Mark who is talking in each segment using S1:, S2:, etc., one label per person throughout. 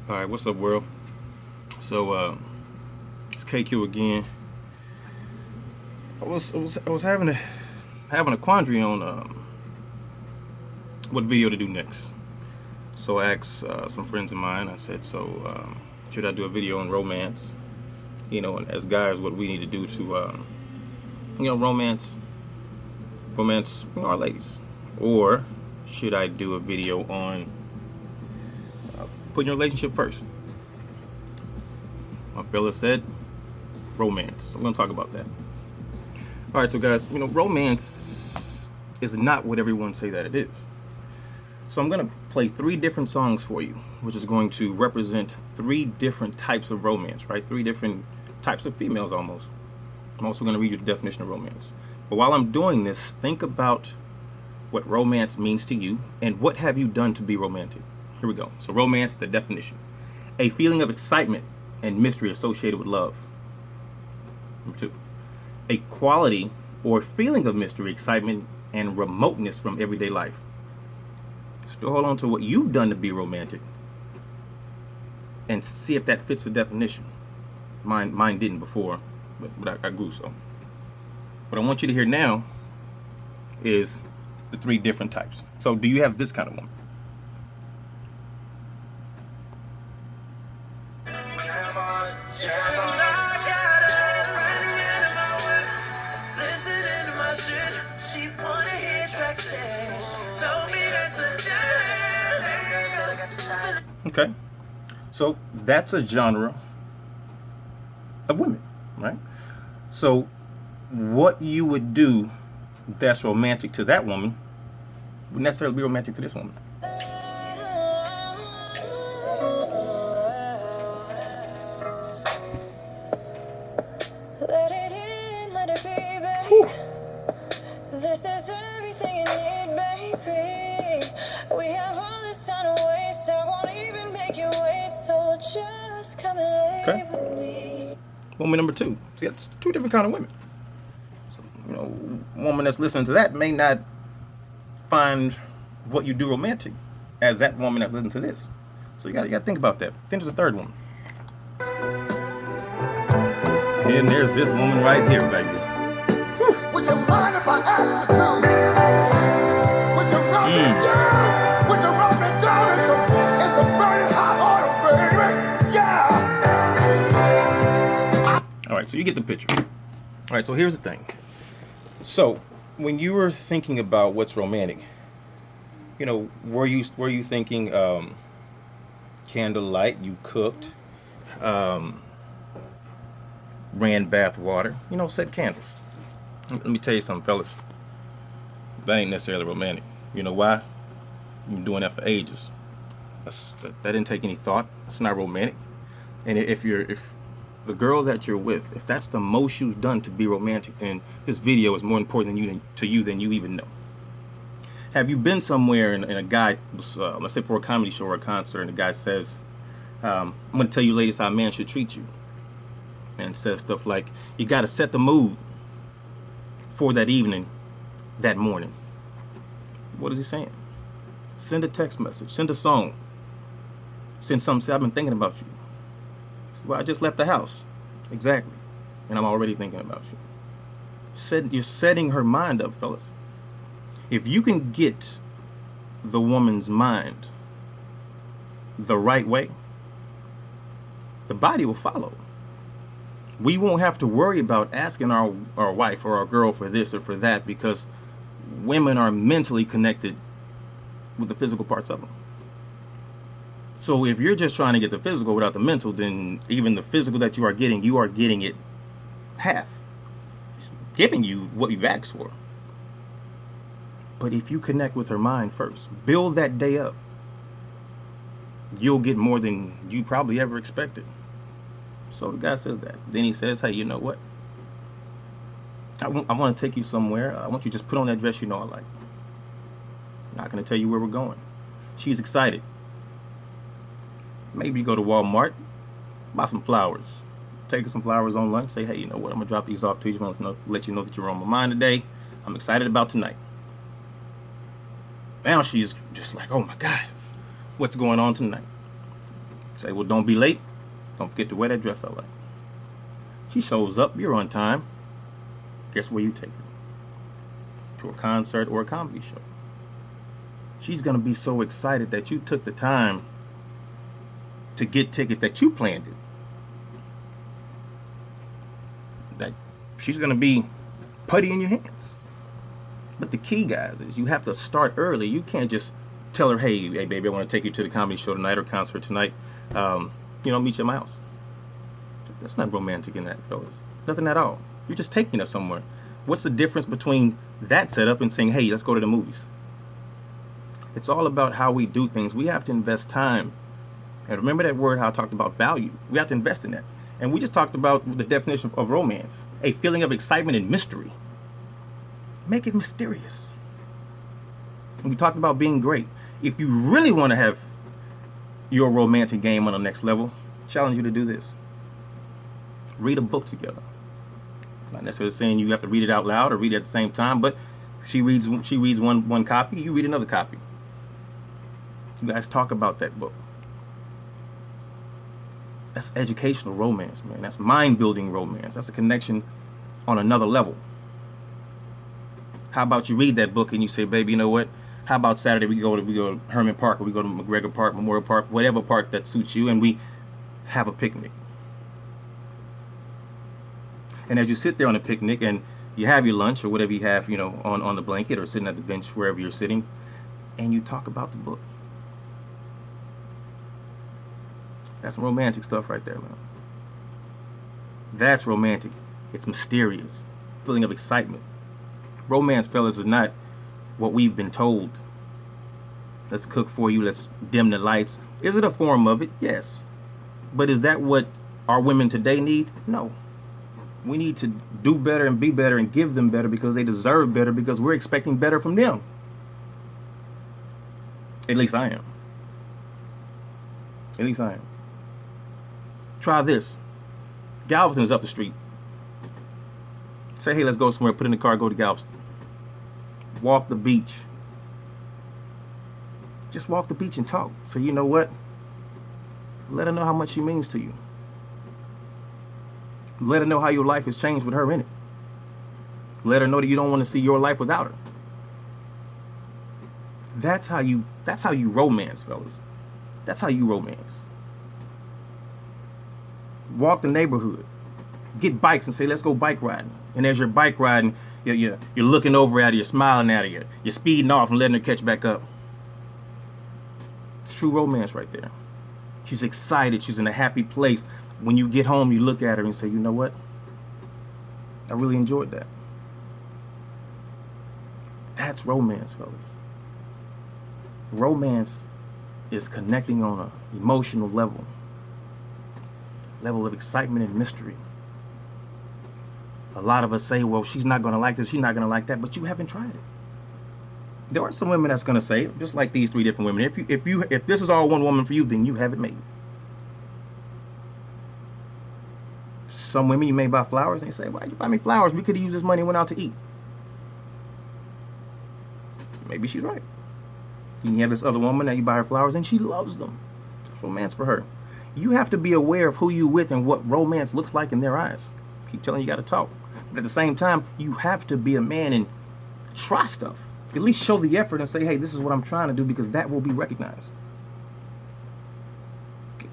S1: All right, what's up, world? So it's KQ again. I was having a quandary on what video to do next. So I asked some friends of mine. I said, should I do a video on romance? And as guys, what we need to do to romance our ladies, or should I do a video on putting your relationship first? My fella said romance. So we're gonna talk about that. All right, so guys, romance is not what everyone say that it is. So I'm gonna play 3 different songs for you, which is going to represent 3 different types of romance, right? 3 different types of females almost. I'm also gonna read you the definition of romance. But while I'm doing this, think about what romance means to you and what have you done to be romantic. Here we go. So romance, the definition: a feeling of excitement and mystery associated with love. Number 2, a quality or feeling of mystery, excitement, and remoteness from everyday life. Still hold on to what you've done to be romantic and see if that fits the definition. Mine didn't before, but I grew so. What I want you to hear now is the 3 different types. So do you have this kind of woman? Okay, so that's a genre of women, right? So what you would do that's romantic to that woman would necessarily be romantic to this woman.
S2: Let it in, let it be, babe. This is everything you need, baby. We have all this time to waste. I won't even make you wait, so just come and lay with me.
S1: Woman number 2. See, that's 2 different kind of women. So, woman that's listening to that may not find what you do romantic as that woman that listens to this. So you gotta think about that. Then there's a 3rd woman. And there's this woman right here, baby.
S3: Would you mind if I ask you to? Would you rub me down? Would you rub me down in some burning hot oils, baby? Yeah.
S1: All right, so you get the picture. All right, so here's the thing. So when you were thinking about what's romantic, were you thinking candlelight? You cooked, ran bath water, set candles. Let me tell you something, fellas. That ain't necessarily romantic. You know why? You've been doing that for ages. That didn't take any thought. It's not romantic. And if the girl that you're with, if that's the most you've done to be romantic, then this video is more important to you than you even know. Have you been somewhere and a guy, let's say for a comedy show or a concert, and the guy says, I'm going to tell you ladies how a man should treat you. And says stuff like, you got to set the mood for that evening, that morning. What is he saying? Send a text message, send a song, send something, say, I've been thinking about you. Well, I just left the house. Exactly. And I'm already thinking about you. You're setting her mind up, fellas. If you can get the woman's mind the right way, the body will follow. We won't have to worry about asking our wife or our girl for this or for that, because women are mentally connected with the physical parts of them. So if you're just trying to get the physical without the mental, then even the physical that you are getting it half, giving you what you've asked for. But if you connect with her mind first, build that day up, you'll get more than you probably ever expected. So the guy says that. Then he says, hey, you know what? I want to take you somewhere. I want you to just put on that dress you know I like. I'm not going to tell you where we're going. She's excited. Maybe you go to Walmart, buy some flowers. Take her some flowers on lunch. Say, hey, you know what? I'm going to drop these off to you. I want to let you know that you're on my mind today. I'm excited about tonight. Now she's just like, oh my God, what's going on tonight? Say, well, don't be late. Don't forget to wear that dress I like. She shows up, you're on time. Guess where you take her? To a concert or a comedy show. She's going to be so excited that you took the time to get tickets, that you planned it. That she's going to be putty in your hands. But the key, guys, is you have to start early. You can't just tell her, hey, baby, I want to take you to the comedy show tonight or concert tonight. Meet you at my house. That's not romantic in that, fellas. Nothing at all. You're just taking us somewhere. What's the difference between that setup and saying, hey, let's go to the movies? It's all about how we do things. We have to invest time. And remember that word, how I talked about value. We have to invest in that. And we just talked about the definition of romance. A feeling of excitement and mystery. Make it mysterious. And we talked about being great. If you really want to have your romantic game on the next level, I challenge you to do this. Read a book together. Not necessarily saying you have to read it out loud or read it at the same time, but she reads one copy, you read another copy. You guys talk about that book. That's educational romance, man. That's mind-building romance. That's a connection on another level. How about you read that book and you say, baby, you know what? How about Saturday we go to Herman Park, or we go to McGregor Park, Memorial Park, whatever park that suits you, and we have a picnic. And as you sit there on a picnic and you have your lunch or whatever you have, on the blanket or sitting at the bench, wherever you're sitting, and you talk about the book. That's romantic stuff right there, man. That's romantic. It's mysterious. Feeling of excitement. Romance, fellas, is not what we've been told. Let's cook for you. Let's dim the lights. Is it a form of it? Yes. But is that what our women today need? No. We need to do better and be better and give them better because they deserve better, because we're expecting better from them. At least I am. At least I am. Try this. Galveston is up the street. Say, hey, let's go somewhere. Put in the car, go to Galveston. Walk the beach. Just walk the beach and talk. So you know what? Let her know how much she means to you. Let her know how your life has changed with her in it. Let her know that you don't want to see your life without her. That's how you romance, fellas. That's how you romance. Walk the neighborhood. Get bikes and say, let's go bike riding. And as you're bike riding, you're looking over at her, you're smiling at her, you're speeding off and letting her catch back up. It's true romance right there. She's excited. She's in a happy place. When you get home, you look at her and say, you know what? I really enjoyed that. That's romance, fellas. Romance is connecting on an emotional level of excitement and mystery. A lot of us say, well, she's not going to like this, she's not going to like that, but you haven't tried it. There are some women that's going to say, just like these three different women, if this is all one woman for you, then you haven't made it. Some women, you may buy flowers, and they say, why'd you buy me flowers? We could have used this money and went out to eat. Maybe she's right. You have this other woman that you buy her flowers, and she loves them. It's romance for her. You have to be aware of who you with and what romance looks like in their eyes. Keep telling you got to talk. But at the same time, you have to be a man and try stuff. At least show the effort and say, hey, this is what I'm trying to do, because that will be recognized.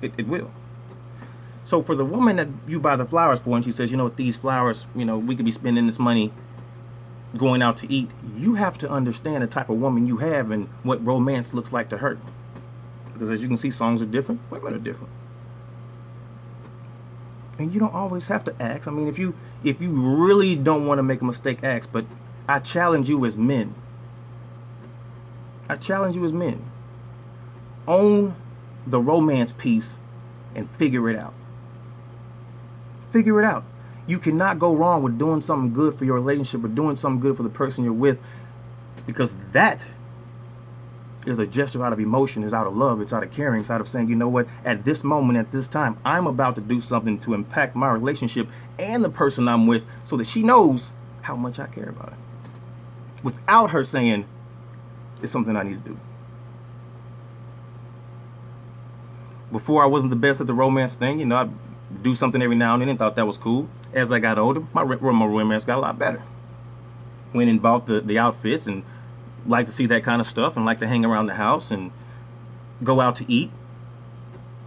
S1: It will. So for the woman that you buy the flowers for, and she says, these flowers, we could be spending this money going out to eat. You have to understand the type of woman you have and what romance looks like to her. Because as you can see, songs are different, women are different. And you don't always have to ask. I mean, if you really don't want to make a mistake, ask. But I challenge you as men. Own the romance piece and figure it out. Figure it out. You cannot go wrong with doing something good for your relationship or doing something good for the person you're with, because that is a gesture out of emotion, is out of love, it's out of caring, it's out of saying, you know what, at this moment, at this time, I'm about to do something to impact my relationship and the person I'm with, so that she knows how much I care about her, without her saying it's something I need to do. Before, I wasn't the best at the romance thing. You know, I'd do something every now and then and thought that was cool. As I got older, my romance got a lot better. Went and bought the outfits and liked to see that kind of stuff and liked to hang around the house and go out to eat,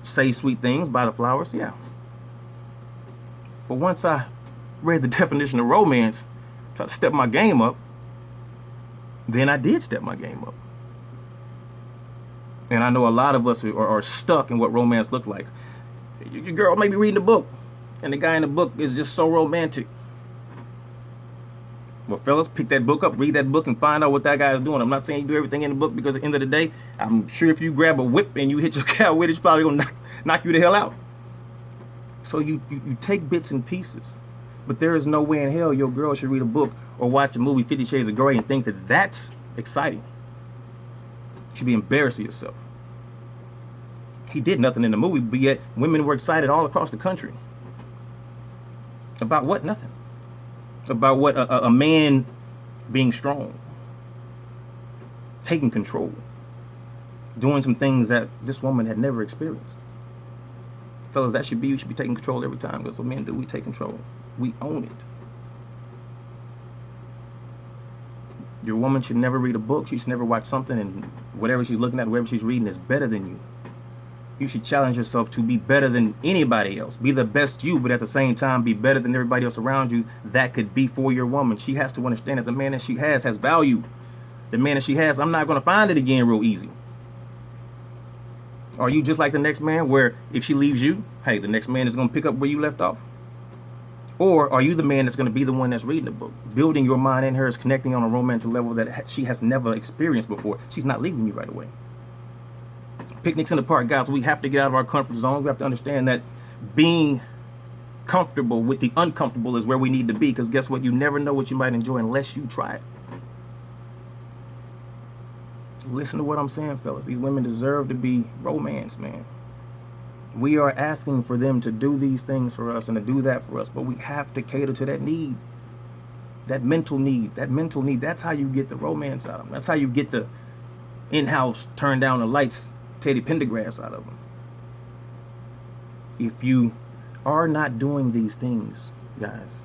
S1: say sweet things, buy the flowers, yeah. But once I read the definition of romance, tried to step my game up, then I did step my game up. And I know a lot of us are stuck in what romance looks like. Your girl may be reading a book, and the guy in the book is just so romantic. Well, fellas, pick that book up, read that book, and find out what that guy is doing. I'm not saying you do everything in the book, because at the end of the day, I'm sure if you grab a whip and you hit your cow with it, it's probably going to knock you the hell out. So you take bits and pieces. But there is no way in hell your girl should read a book or watch a movie 50 Shades of Grey and think that that's exciting. You should be embarrassed of yourself. He did nothing in the movie, but yet women were excited all across the country. About what? Nothing. About what? A man being strong, taking control, doing some things that this woman had never experienced. Fellas, that should be, you should be taking control every time, because what men do, we take control. We own it. Your woman should never read a book. She should never watch something, and whatever she's looking at, whatever she's reading is better than you. You should challenge yourself to be better than anybody else. Be the best you, but at the same time, be better than everybody else around you that could be for your woman. She has to understand that the man that she has value. The man that she has, I'm not going to find it again real easy. Are you just like the next man, where if she leaves you, hey, the next man is going to pick up where you left off? Or are you the man that's going to be the one that's reading the book? Building your mind in her is connecting on a romantic level that she has never experienced before. She's not leaving you right away. Picnics in the park, guys, we have to get out of our comfort zone. We have to understand that being comfortable with the uncomfortable is where we need to be, because guess what? You never know what you might enjoy unless you try it. Listen to what I'm saying, fellas. These women deserve to be romanced, man. We are asking for them to do these things for us and to do that for us, but we have to cater to that need. That mental need. That's how you get the romance out of them. That's how you get the in-house, turn down the lights, Teddy Pendergrass out of them. If you are not doing these things, guys,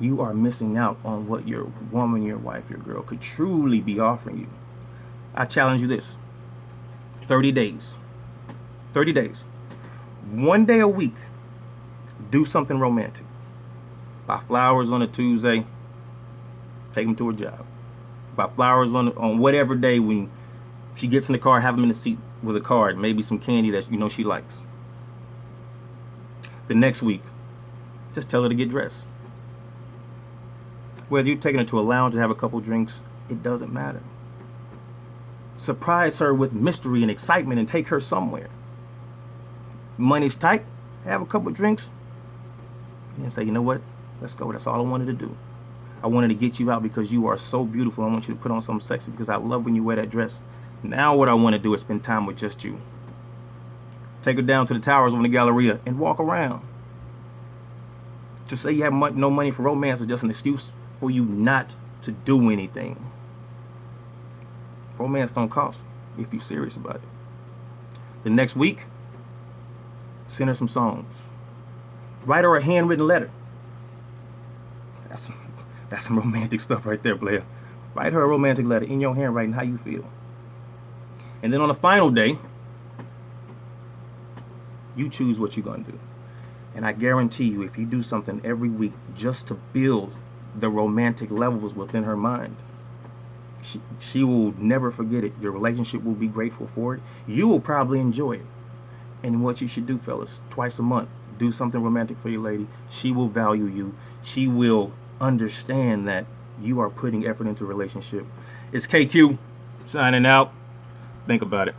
S1: you are missing out on what your woman, your wife, your girl could truly be offering you. I challenge you this. 30 days. 30 days. 1 day a week. Do something romantic. Buy flowers on a Tuesday. Take them to her job. Buy flowers on whatever day when she gets in the car, have them in the seat with a card, maybe some candy that you know she likes. The next week, just tell her to get dressed. Whether you're taking her to a lounge to have a couple drinks, it doesn't matter. Surprise her with mystery and excitement and take her somewhere. Money's tight, have a couple drinks, and say, you know what? Let's go. That's all I wanted to do. I wanted to get you out because you are so beautiful. I want you to put on something sexy because I love when you wear that dress. Now what I want to do is spend time with just you. Take her down to the towers on the Galleria and walk around. To say you have no money for romance is just an excuse for you not to do anything. Romance don't cost if you're serious about it. The next week, send her some songs. Write her a handwritten letter. That's some romantic stuff right there, player. Write her a romantic letter in your handwriting, how you feel. And then on the final day, you choose what you're going to do. And I guarantee you, if you do something every week just to build the romantic levels within her mind, she will never forget it. Your relationship will be grateful for it. You will probably enjoy it. And what you should do, fellas, twice a month, do something romantic for your lady. She will value you. She will understand that you are putting effort into a relationship. It's KQ signing out. Think about it.